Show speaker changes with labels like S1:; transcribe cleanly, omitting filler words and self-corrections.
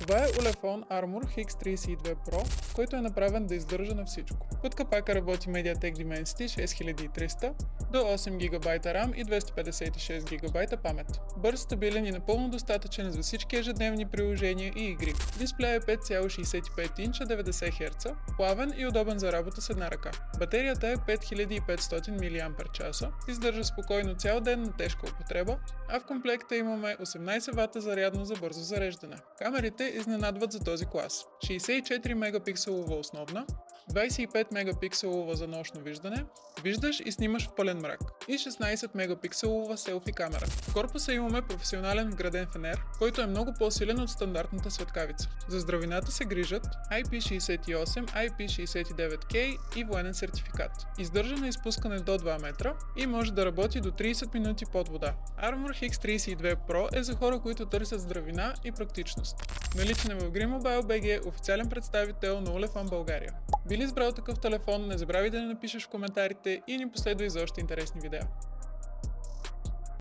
S1: Това е Ulefone Armor X32 Pro, който е направен да издържа на всичко. Под капака работи MediaTek Dimensity 6300 до 8 ГБ RAM и 256 ГБ памет. Бърз, стабилен и напълно достатъчен за всички ежедневни приложения и игри. Дисплея е 5,65 инча 90 Hz, плавен и удобен за работа с една ръка. Батерията е 5500 мАч, издържа спокойно цял ден на тежка употреба, а в комплекта имаме 18 вата зарядно за бързо зареждане. Камерите изненадват за този клас. 64 мегапикселова основна, 25 мегапикселова за нощно виждане, виждаш и снимаш в пълен мрак, и 16 мегапикселова селфи камера. В корпуса имаме професионален вграден фенер, който е много по-силен от стандартната светкавица. За здравината се грижат IP68, IP69K и военен сертификат. Издържа на изпускане до 2 метра и може да работи до 30 минути под вода. Armor X32 Pro е за хора, които търсят здравина и практичност. Наличен е в GreenMobile BG, официален представител на Ulefone България. Би ли избрал такъв телефон? Не забравяй да ни напишеш в коментарите и ни последвай за още интересни видеа.